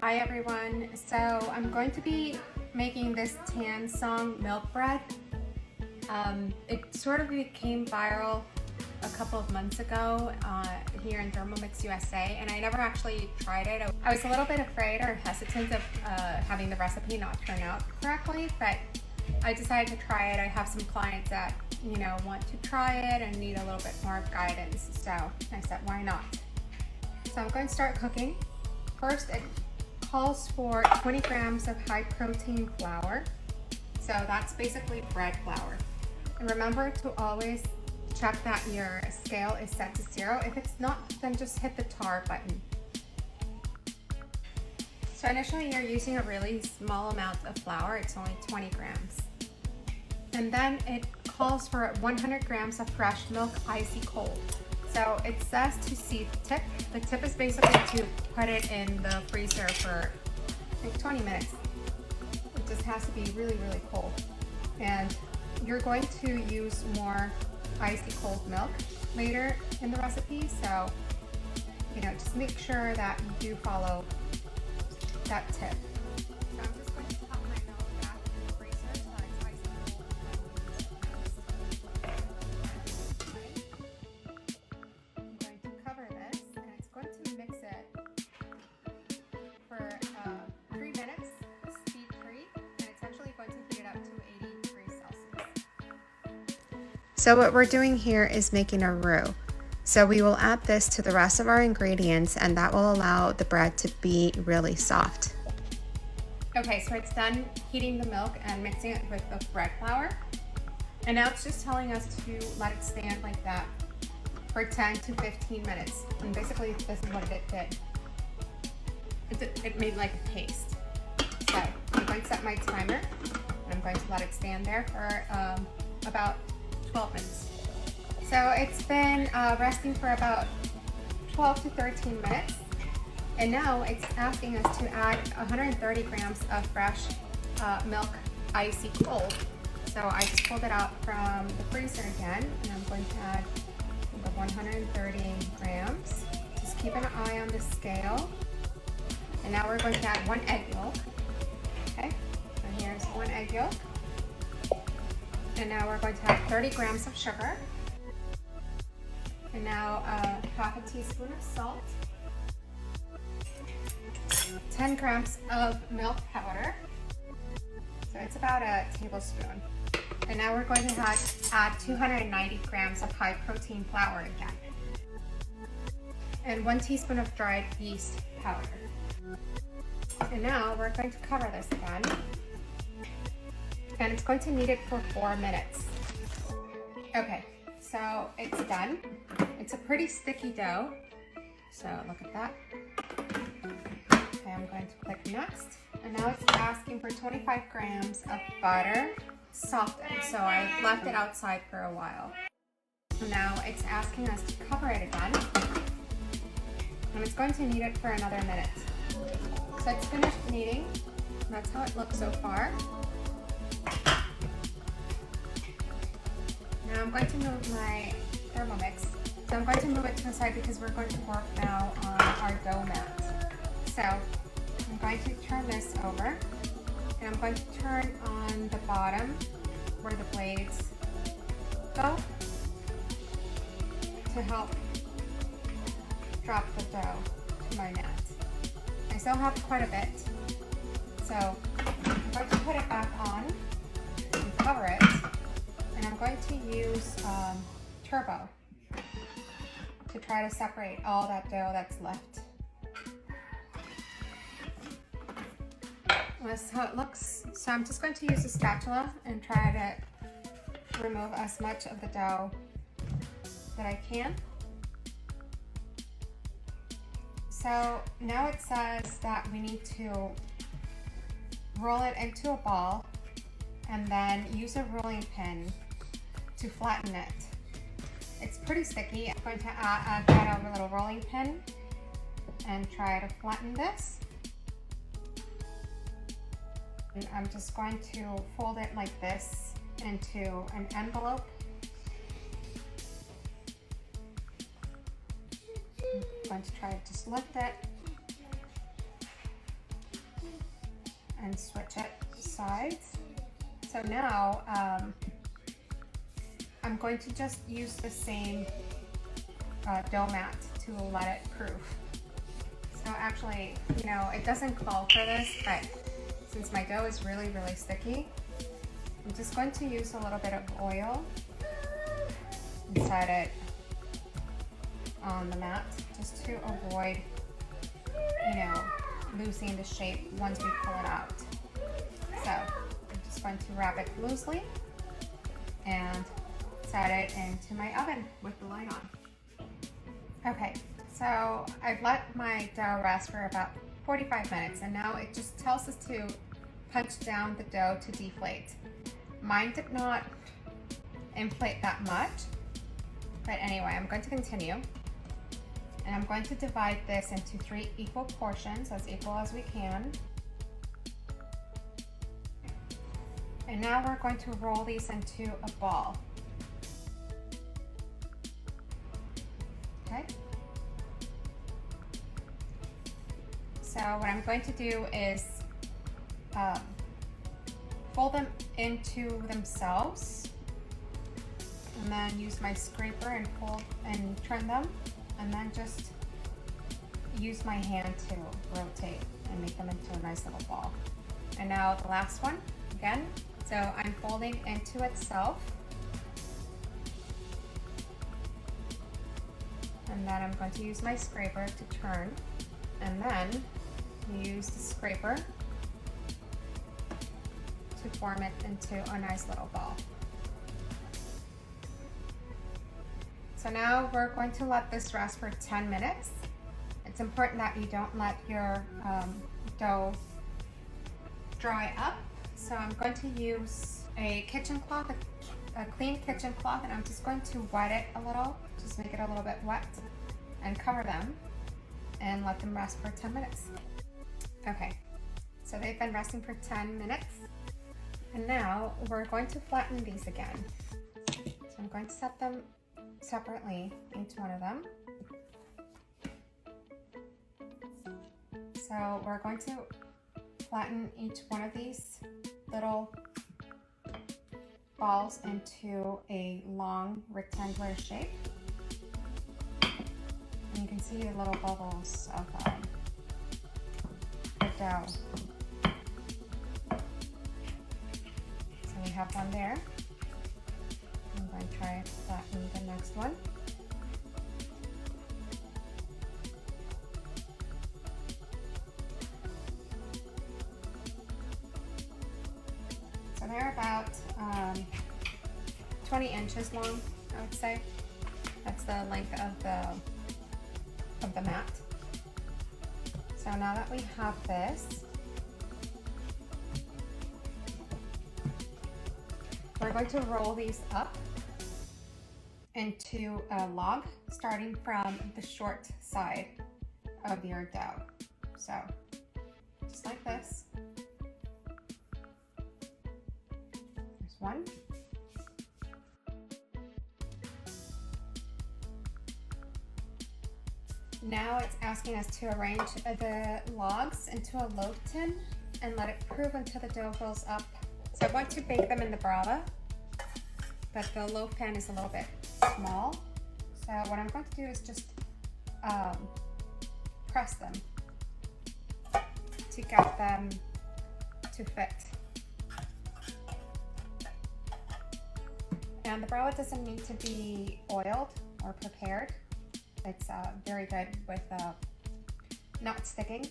Hi everyone, so I'm going to be making this Tangzhong milk bread. It sort of became viral a couple of months ago here in Thermomix USA, and I never actually tried it. I was a little bit afraid or hesitant of having the recipe not turn out correctly, but I decided to try it. I have some clients that want to try it and need a little bit more guidance, so I said why not. So I'm going to start cooking. First, it calls for 20 grams of high protein flour. So that's basically bread flour. And remember to always check that your scale is set to 0. If it's not, then just hit the tar button. So initially you're using a really small amount of flour. It's only 20 grams. And then it calls for 100 grams of fresh milk, icy cold. So it says to seat the tip. The tip is basically to put it in the freezer for like 20 minutes. It just has to be really, really cold. And you're going to use more icy cold milk later in the recipe. So, just make sure that you do follow that tip. So I'm just going to pop my milk back in the freezer so that it's icy cold. I'm going to cover this, and it's going to mix it for 3 minutes, speed 3, and it's actually going to heat it up to 80 degrees Celsius. So what we're doing here is making a roux. So we will add this to the rest of our ingredients, and that will allow the bread to be really soft. Okay, so it's done heating the milk and mixing it with the bread flour. And now it's just telling us to let it stand like that for 10 to 15 minutes. And basically this is what it did. It made like a paste. So I'm going to set my timer, and I'm going to let it stand there for about 12 minutes. So it's been resting for about 12 to 13 minutes. And now it's asking us to add 130 grams of fresh milk, icy cold. So I just pulled it out from the freezer again, and I'm going to add the 130 grams. Just keep an eye on the scale. And now we're going to add 1 egg yolk. Okay, so here's 1 egg yolk. And now we're going to add 30 grams of sugar. And now half a teaspoon of salt. 10 grams of milk powder. So it's about a tablespoon. And now we're going to add 290 grams of high protein flour again. And 1 teaspoon of dried yeast powder. And now we're going to cover this again. And it's going to knead it for 4 minutes. Okay, so it's done. It's a pretty sticky dough. So look at that. Okay, I'm going to click next. And now it's asking for 25 grams of butter softened. So I left it outside for a while. Now it's asking us to cover it again. And it's going to knead it for another minute. So it's finished kneading. That's how it looks so far. Now I'm going to move my Thermomix. So I'm going to move it to the side because we're going to work now on our dough mat. So I'm going to turn this over, and I'm going to turn on the bottom where the blades go to help drop the dough to my mat. I still have quite a bit, so I'm going to put it back on and cover it, and I'm going to use turbo to try to separate all that dough that's left. That's how it looks. So I'm just going to use a spatula and try to remove as much of the dough that I can. So now it says that we need to roll it into a ball and then use a rolling pin to flatten it. It's pretty sticky. I'm going to add a little rolling pin and try to flatten this. And I'm just going to fold it like this into an envelope. I'm going to try to just lift it and switch it sides. So now I'm going to just use the same dough mat to let it proof. So actually, you know, it doesn't call for this, but since my dough is really, really sticky, I'm just going to use a little bit of oil and set it on the mat just to avoid, you know, losing the shape once we pull it out. So I'm just going to wrap it loosely and set it into my oven with the light on. Okay, so I've let my dough rest for about 45 minutes and now it just tells us to punch down the dough to deflate. Mine did not inflate that much, but anyway, I'm going to continue. And I'm going to divide this into 3 equal portions, as equal as we can. And now we're going to roll these into a ball. Okay. So what I'm going to do is fold them into themselves and then use my scraper and fold and turn them, and then just use my hand to rotate and make them into a nice little ball. And now the last one again. So I'm folding into itself, and then I'm going to use my scraper to turn, and then use the scraper to form it into a nice little ball. So now we're going to let this rest for 10 minutes. It's important that you don't let your dough dry up. So I'm going to use a kitchen cloth, a clean kitchen cloth, and I'm just going to wet it a little, just make it a little bit wet, and cover them and let them rest for 10 minutes. Okay, so they've been resting for 10 minutes. And now we're going to flatten these again. So I'm going to set them separately, each one of them. So we're going to flatten each one of these little balls into a long rectangular shape. And you can see the little bubbles of the dough. So we have one there. I'm going to try to flatten the next one. So they're about 20 inches long, I would say. That's the length of the mat. So now that we have this, we're going to roll these up into a log, starting from the short side of your dough. So just like this. There's one. Now it's asking us to arrange the logs into a loaf tin and let it prove until the dough fills up. So I want to bake them in the brava, but the loaf pan is a little bit small. So what I'm going to do is just press them to get them to fit. And the brava doesn't need to be oiled or prepared. It's very good with not sticking.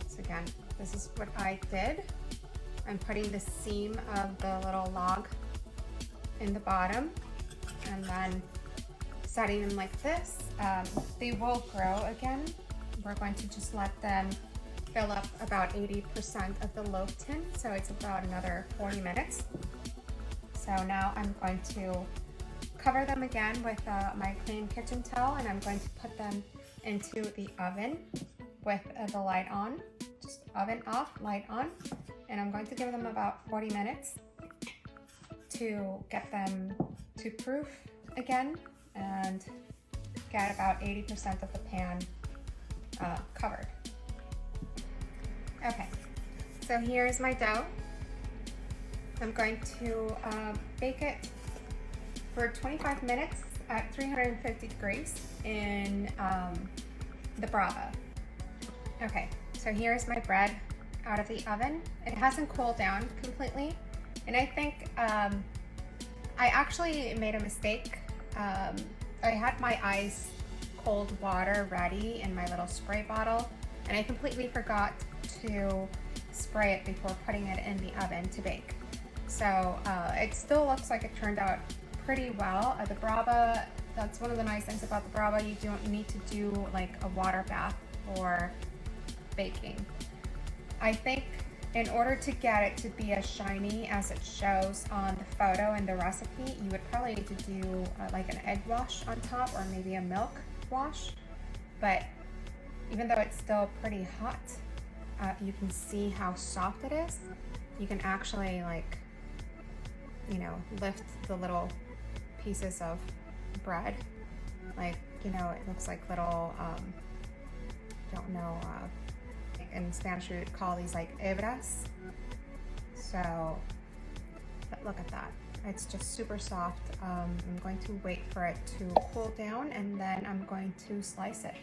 So again, this is what I did. I'm putting the seam of the little log in the bottom and then setting them like this. They will grow again. We're going to just let them fill up about 80% of the loaf tin, so it's about another 40 minutes. So now I'm going to cover them again with my clean kitchen towel, and I'm going to put them into the oven with the light on, just oven off, light on, and I'm going to give them about 40 minutes to get them to proof again and get about 80% of the pan covered. Okay, so here's my dough. I'm going to bake it for 25 minutes at 350 degrees in the Brava. Okay, so here's my bread out of the oven. It hasn't cooled down completely, and I think I actually made a mistake. I had my ice cold water ready in my little spray bottle, and I completely forgot to spray it before putting it in the oven to bake. So it still looks like it turned out pretty well. The Brava, that's one of the nice things about the Brava, you don't need to do like a water bath for baking. I think in order to get it to be as shiny as it shows on the photo and the recipe, you would probably need to do like an egg wash on top, or maybe a milk wash. But even though it's still pretty hot, you can see how soft it is. You can actually, like, you know, lift the little pieces of bread. Like, you know, it looks like little, don't know, in Spanish we would call these like hebras. So, but look at that. It's just super soft. I'm going to wait for it to cool down, and then I'm going to slice it.